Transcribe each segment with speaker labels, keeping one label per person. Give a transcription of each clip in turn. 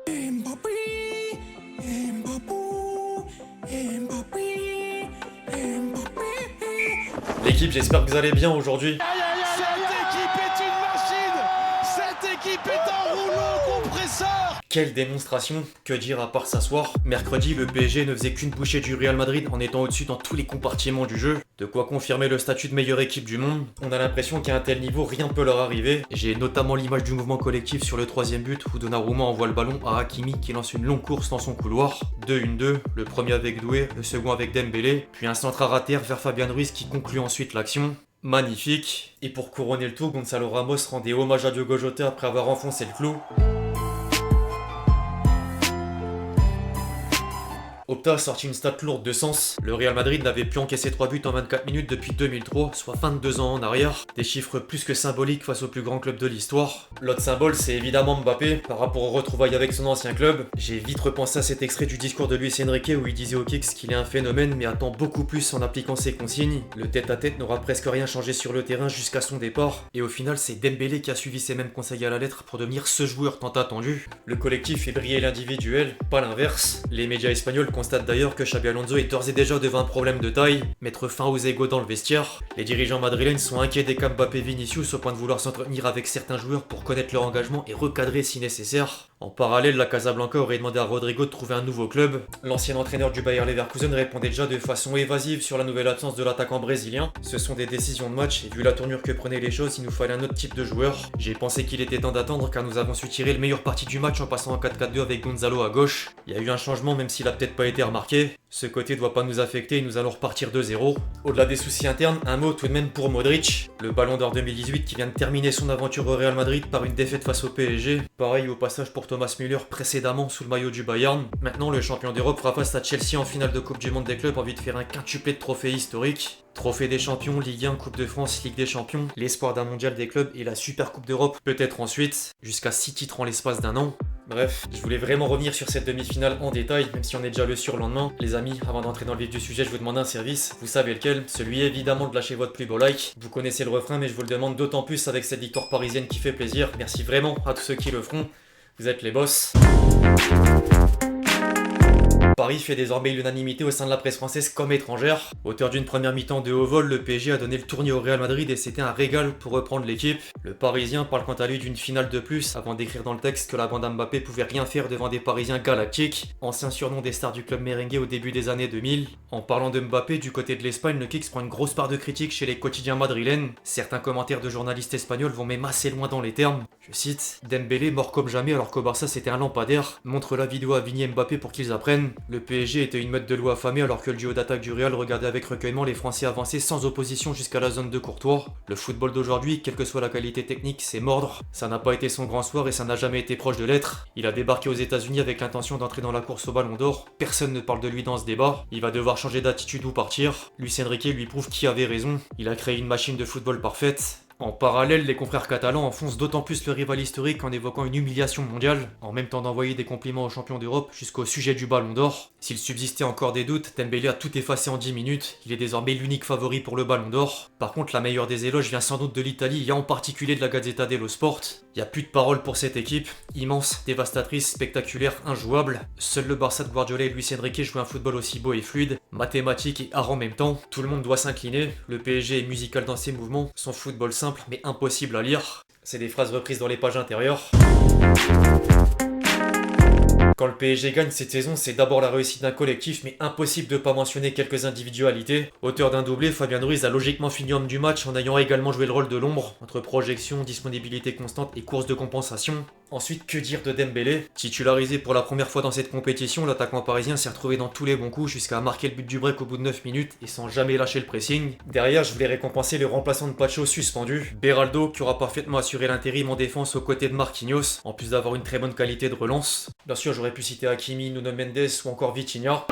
Speaker 1: Mbappé, Mbappé, Mbappé, Mbappé.
Speaker 2: L'équipe, j'espère que vous allez bien aujourd'hui.
Speaker 3: Cette équipe est une machine. Cette équipe est un rouleau compresseur.
Speaker 2: Quelle démonstration, que dire à part s'asseoir. Mercredi, le PSG ne faisait qu'une bouchée du Real Madrid en étant au-dessus dans tous les compartiments du jeu. De quoi confirmer le statut de meilleure équipe du monde. On a l'impression qu'à un tel niveau, rien peut leur arriver. J'ai notamment l'image du mouvement collectif sur le troisième but où Donnarumma envoie le ballon à Hakimi qui lance une longue course dans son couloir. 2-1-2, le premier avec Doué, le second avec Dembélé, puis un centre à rater vers Fabian Ruiz qui conclut ensuite l'action. Magnifique. Et pour couronner le tout, Gonzalo Ramos rendait hommage à Diogo Jota après avoir enfoncé le clou. Opta a sorti une stat lourde de sens. Le Real Madrid n'avait plus encaissé 3 buts en 24 minutes depuis 2003, soit 22 ans en arrière. Des chiffres plus que symboliques face au plus grand club de l'histoire. L'autre symbole, c'est évidemment Mbappé, par rapport aux retrouvailles avec son ancien club. J'ai vite repensé à cet extrait du discours de Luis Enrique où il disait au Kicks qu'il est un phénomène mais attend beaucoup plus en appliquant ses consignes. Le tête-à-tête n'aura presque rien changé sur le terrain jusqu'à son départ. Et au final, c'est Dembélé qui a suivi ses mêmes conseils à la lettre pour devenir ce joueur tant attendu. Le collectif fait briller l'individuel, pas l'inverse. Les médias espagnols constate d'ailleurs que Xabi Alonso est d'ores et déjà devant un problème de taille, mettre fin aux égos dans le vestiaire. Les dirigeants madrilènes sont inquiets des cas Mbappé Vinicius au point de vouloir s'entretenir avec certains joueurs pour connaître leur engagement et recadrer si nécessaire. En parallèle, la Casablanca aurait demandé à Rodrigo de trouver un nouveau club. L'ancien entraîneur du Bayer Leverkusen répondait déjà de façon évasive sur la nouvelle absence de l'attaquant brésilien. Ce sont des décisions de match et vu la tournure que prenaient les choses, il nous fallait un autre type de joueur. J'ai pensé qu'il était temps d'attendre car nous avons su tirer le meilleur parti du match en passant en 4-4-2 avec Gonzalo à gauche. Il y a eu un changement même s'il a peut-être pas été remarqué. Ce côté doit pas nous affecter et nous allons repartir de zéro. Au-delà des soucis internes, un mot tout de même pour Modric, le Ballon d'Or 2018 qui vient de terminer son aventure au Real Madrid par une défaite face au PSG. Pareil au passage pour Thomas Müller précédemment sous le maillot du Bayern. Maintenant le champion d'Europe fera face à Chelsea en finale de Coupe du Monde des clubs, envie de faire un quintuplé de trophées historiques. Trophée des champions, Ligue 1, Coupe de France, Ligue des champions, l'espoir d'un mondial des clubs et la Super Coupe d'Europe peut-être ensuite, jusqu'à 6 titres en l'espace d'un an. Bref, je voulais vraiment revenir sur cette demi-finale en détail, même si on est déjà le surlendemain. Les amis, avant d'entrer dans le vif du sujet, je vous demande un service. Vous savez lequel? Celui évidemment de lâcher votre plus beau like. Vous connaissez le refrain, mais je vous le demande d'autant plus avec cette victoire parisienne qui fait plaisir. Merci vraiment à tous ceux qui le feront. Vous êtes les boss. Paris fait désormais l'unanimité au sein de la presse française comme étrangère. Auteur d'une première mi-temps de haut vol, le PSG a donné le tournis au Real Madrid et c'était un régal pour reprendre l'équipe. Le Parisien parle quant à lui d'une finale de plus avant d'écrire dans le texte que la bande Mbappé pouvait rien faire devant des Parisiens galactiques, ancien surnom des stars du club merengue au début des années 2000. En parlant de Mbappé, du côté de l'Espagne, le Kicks prend une grosse part de critique chez les quotidiens madrilènes. Certains commentaires de journalistes espagnols vont même assez loin dans les termes. Je cite, Dembélé mort comme jamais alors qu'au Barça c'était un lampadaire. Montre la vidéo à Vini et Mbappé pour qu'ils apprennent. Le PSG était une meute de loup affamée alors que le duo d'attaque du Real regardait avec recueillement les Français avancer sans opposition jusqu'à la zone de Courtois. Le football d'aujourd'hui, quelle que soit la qualité technique, c'est mordre. Ça n'a pas été son grand soir et ça n'a jamais été proche de l'être. Il a débarqué aux États-Unis avec l'intention d'entrer dans la course au Ballon d'Or. Personne ne parle de lui dans ce débat. Il va devoir changer d'attitude ou partir. Luis Enrique lui prouve qui avait raison. Il a créé une machine de football parfaite. En parallèle, les confrères catalans enfoncent d'autant plus le rival historique en évoquant une humiliation mondiale, en même temps d'envoyer des compliments aux champions d'Europe jusqu'au sujet du Ballon d'Or. S'il subsistait encore des doutes, Dembélé a tout effacé en 10 minutes, il est désormais l'unique favori pour le Ballon d'Or. Par contre, la meilleure des éloges vient sans doute de l'Italie et en particulier de la Gazzetta dello Sport. Il n'y a plus de parole pour cette équipe, immense, dévastatrice, spectaculaire, injouable. Seul le Barça de Guardiola et Luis Enrique jouent un football aussi beau et fluide, mathématique et art en même temps. Tout le monde doit s'incliner, le PSG est musical dans ses mouvements, son football simple mais impossible à lire. C'est des phrases reprises dans les pages intérieures. Quand le PSG gagne cette saison, c'est d'abord la réussite d'un collectif, mais impossible de ne pas mentionner quelques individualités. Auteur d'un doublé, Fabian Ruiz a logiquement fini homme du match en ayant également joué le rôle de l'ombre, entre projection, disponibilité constante et course de compensation. Ensuite, que dire de Dembélé? Titularisé pour la première fois dans cette compétition, l'attaquant parisien s'est retrouvé dans tous les bons coups jusqu'à marquer le but du break au bout de 9 minutes et sans jamais lâcher le pressing. Derrière, je voulais récompenser le remplaçant de Pacho suspendu, Beraldo, qui aura parfaitement assuré l'intérim en défense aux côtés de Marquinhos, en plus d'avoir une très bonne qualité de relance. Bien sûr, j'aurais pu citer Hakimi, Nuno Mendes ou encore Vitinha.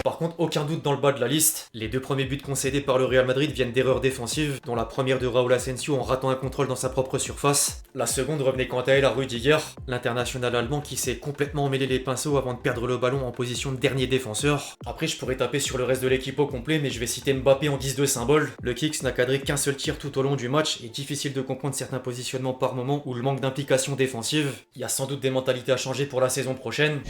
Speaker 2: Par contre, aucun doute dans le bas de la liste. Les 2 premiers buts concédés par le Real Madrid viennent d'erreurs défensives, dont la première de Raúl Asensio en ratant un contrôle dans sa propre surface. La seconde revenait quant à elle à Rüdiger, l'international allemand qui s'est complètement emmêlé les pinceaux avant de perdre le ballon en position de dernier défenseur. Après, je pourrais taper sur le reste de l'équipe au complet, mais je vais citer Mbappé en guise de symbole. Le Kicks n'a cadré qu'un seul tir tout au long du match, et difficile de comprendre certains positionnements par moment ou le manque d'implication défensive. Il y a sans doute des mentalités à changer pour la saison prochaine.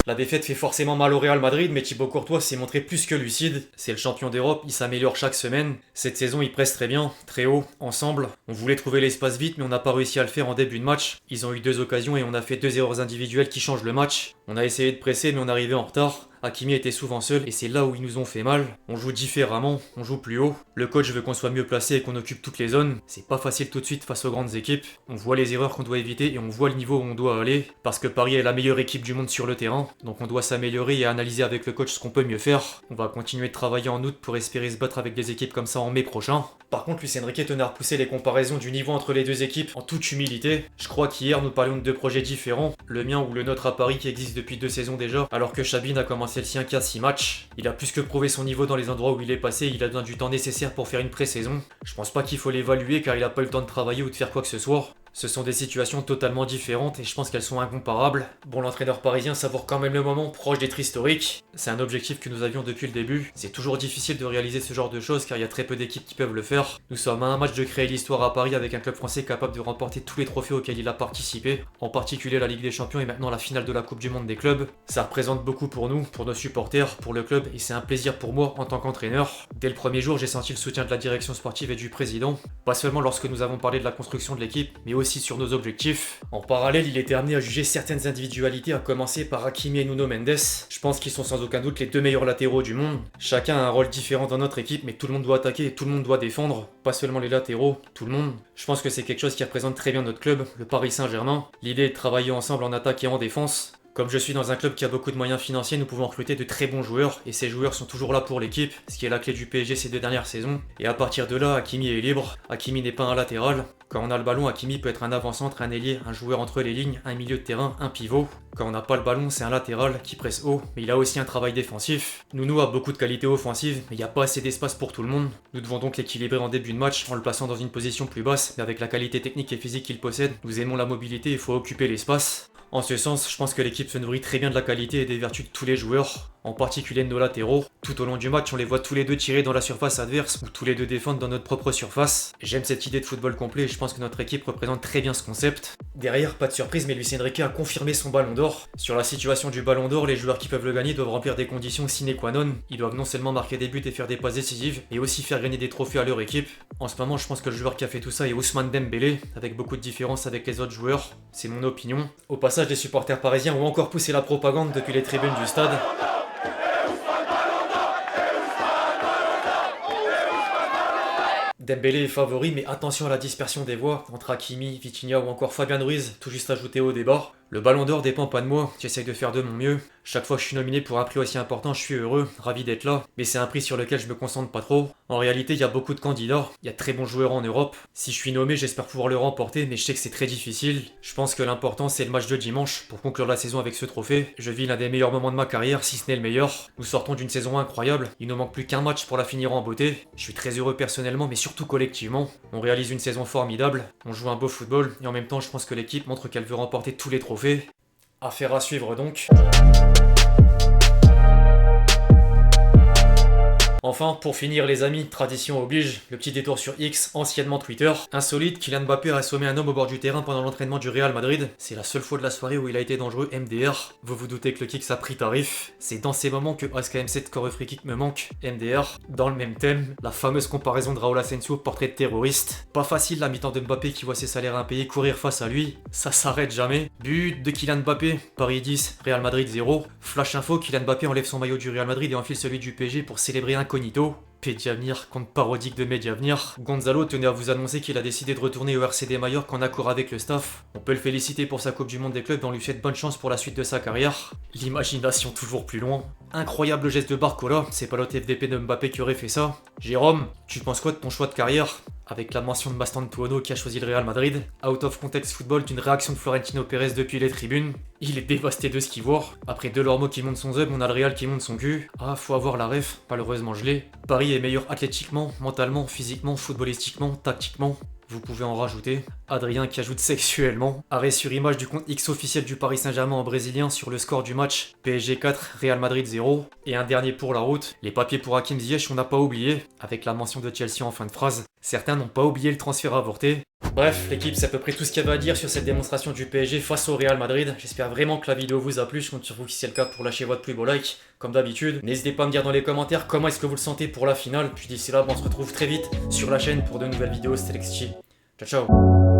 Speaker 2: La défaite fait forcément mal au Real Madrid, mais Thibaut Courtois s'est montré plus que lucide. C'est le champion d'Europe, il s'améliore chaque semaine. Cette saison, il presse très bien, très haut, ensemble. On voulait trouver l'espace vite, mais on n'a pas réussi à le faire en début de match. Ils ont eu 2 occasions et on a fait 2 erreurs individuelles qui changent le match. On a essayé de presser, mais on arrivait en retard. Hakimi était souvent seul et c'est là où ils nous ont fait mal. On joue différemment, on joue plus haut. Le coach veut qu'on soit mieux placé et qu'on occupe toutes les zones. C'est pas facile tout de suite face aux grandes équipes. On voit les erreurs qu'on doit éviter et on voit le niveau où on doit aller. Parce que Paris est la meilleure équipe du monde sur le terrain. Donc on doit s'améliorer et analyser avec le coach ce qu'on peut mieux faire. On va continuer de travailler en août pour espérer se battre avec des équipes comme ça en mai prochain. Par contre, Luis Enrique tenait à repousser les comparaisons du niveau entre les 2 équipes en toute humilité. Je crois qu'hier nous parlions de 2 projets différents. Le mien ou le nôtre à Paris qui existe depuis 2 saisons déjà, alors que Xabi n'a commencé le sien qu'à 6 matchs. Il a plus que prouvé son niveau dans les endroits où il est passé, il a besoin du temps nécessaire pour faire une pré-saison. Je pense pas qu'il faut l'évaluer car il a pas eu le temps de travailler ou de faire quoi que ce soit. Ce sont des situations totalement différentes et je pense qu'elles sont incomparables. Bon, l'entraîneur parisien savoure quand même le moment proche d'être historique. C'est un objectif que nous avions depuis le début. C'est toujours difficile de réaliser ce genre de choses car il y a très peu d'équipes qui peuvent le faire. Nous sommes à un match de créer l'histoire à Paris avec un club français capable de remporter tous les trophées auxquels il a participé, en particulier la Ligue des Champions et maintenant la finale de la Coupe du Monde des clubs. Ça représente beaucoup pour nous, pour nos supporters, pour le club et c'est un plaisir pour moi en tant qu'entraîneur. Dès le premier jour, j'ai senti le soutien de la direction sportive et du président, pas seulement lorsque nous avons parlé de la construction de l'équipe, mais aussi sur nos objectifs. En parallèle, il était amené à juger certaines individualités, à commencer par Hakimi et Nuno Mendes. Je pense qu'ils sont sans aucun doute les 2 meilleurs latéraux du monde. Chacun a un rôle différent dans notre équipe, mais tout le monde doit attaquer et tout le monde doit défendre. Pas seulement les latéraux, tout le monde. Je pense que c'est quelque chose qui représente très bien notre club, le Paris Saint-Germain. L'idée est de travailler ensemble en attaque et en défense. Comme je suis dans un club qui a beaucoup de moyens financiers, nous pouvons recruter de très bons joueurs et ces joueurs sont toujours là pour l'équipe, ce qui est la clé du PSG ces 2 dernières saisons. Et à partir de là, Hakimi est libre. Hakimi n'est pas un latéral. Quand on a le ballon, Hakimi peut être un avant-centre, un ailier, un joueur entre les lignes, un milieu de terrain, un pivot. Quand on n'a pas le ballon, c'est un latéral qui presse haut, mais il a aussi un travail défensif. Nounou a beaucoup de qualités offensives, mais il n'y a pas assez d'espace pour tout le monde. Nous devons donc l'équilibrer en début de match en le plaçant dans une position plus basse, mais avec la qualité technique et physique qu'il possède, nous aimons la mobilité, il faut occuper l'espace. En ce sens, je pense que l'équipe se nourrit très bien de la qualité et des vertus de tous les joueurs, en particulier de nos latéraux. Tout au long du match, on les voit tous les 2 tirer dans la surface adverse ou tous les 2 défendre dans notre propre surface. J'aime cette idée de football complet et je pense que notre équipe représente très bien ce concept. Derrière, pas de surprise, mais Luis Enrique a confirmé son ballon d'or. Sur la situation du ballon d'or, les joueurs qui peuvent le gagner doivent remplir des conditions sine qua non. Ils doivent non seulement marquer des buts et faire des passes décisives, mais aussi faire gagner des trophées à leur équipe. En ce moment, je pense que le joueur qui a fait tout ça est Ousmane Dembélé, avec beaucoup de différences avec les autres joueurs. C'est mon opinion. Au passage, les supporters parisiens ont encore poussé la propagande depuis les tribunes du stade. Dembélé est favori, mais attention à la dispersion des voix entre Hakimi, Vitinha ou encore Fabian Ruiz, tout juste ajouté au débat. Le ballon d'or dépend pas de moi, j'essaye de faire de mon mieux. Chaque fois que je suis nominé pour un prix aussi important, je suis heureux, ravi d'être là, mais c'est un prix sur lequel je me concentre pas trop. En réalité, il y a beaucoup de candidats, il y a de très bons joueurs en Europe. Si je suis nommé, j'espère pouvoir le remporter, mais je sais que c'est très difficile. Je pense que l'important c'est le match de dimanche pour conclure la saison avec ce trophée. Je vis l'un des meilleurs moments de ma carrière, si ce n'est le meilleur. Nous sortons d'une saison incroyable, il ne manque plus qu'un match pour la finir en beauté. Je suis très heureux personnellement, mais surtout collectivement. On réalise une saison formidable, on joue un beau football, et en même temps je pense que l'équipe montre qu'elle veut remporter tous les trophées. Affaire à suivre donc. Enfin, pour finir les amis, tradition oblige, le petit détour sur X, anciennement Twitter. Insolite, Kylian Mbappé a assommé un homme au bord du terrain pendant l'entraînement du Real Madrid. C'est la seule fois de la soirée où il a été dangereux, MDR. Vous vous doutez que le kick a pris tarif. C'est dans ces moments que ASKM7 score free kick me manque, MDR. Dans le même thème, la fameuse comparaison de Raúl Asensio, portrait de terroriste. Pas facile la mi-temps de Mbappé qui voit ses salaires impayés courir face à lui. Ça s'arrête jamais. But de Kylian Mbappé, Paris 10, Real Madrid 0. Flash info, Kylian Mbappé enlève son maillot du Real Madrid et enfile celui du PSG pour célébrer incognito. Mediavenir, compte parodique de Mediavenir. Gonzalo tenait à vous annoncer qu'il a décidé de retourner au RCD Majorque en accord avec le staff. On peut le féliciter pour sa Coupe du Monde des clubs et on lui souhaite bonne chance pour la suite de sa carrière. L'imagination toujours plus loin. Incroyable geste de Barcola, c'est pas l'autre FDP de Mbappé qui aurait fait ça. Jérôme, tu penses quoi de ton choix de carrière? avec la mention de Mastantuono qui a choisi le Real Madrid, out of context football d'une réaction de Florentino Pérez depuis les tribunes, il est dévasté de ce qu'il voit. Après Delormeau qui monte son zub, on a le Real qui monte son cul. Ah, faut avoir la ref, malheureusement je l'ai. Paris est meilleur athlétiquement, mentalement, physiquement, footballistiquement, tactiquement. Vous pouvez en rajouter. Adrien qui ajoute sexuellement. Arrêt sur image du compte X officiel du Paris Saint-Germain en brésilien sur le score du match. PSG 4, Real Madrid 0. Et un dernier pour la route. Les papiers pour Hakim Ziyech on n'a pas oublié. Avec la mention de Chelsea en fin de phrase. Certains n'ont pas oublié le transfert avorté. Bref, l'équipe, c'est à peu près tout ce qu'il y avait à dire sur cette démonstration du PSG face au Real Madrid. J'espère vraiment que la vidéo vous a plu. Je compte sur vous si c'est le cas pour lâcher votre plus beau like. Comme d'habitude, n'hésitez pas à me dire dans les commentaires comment est-ce que vous le sentez pour la finale. Puis d'ici là, on se retrouve très vite sur la chaîne pour de nouvelles vidéos. C'était Lexchi. Ciao ciao.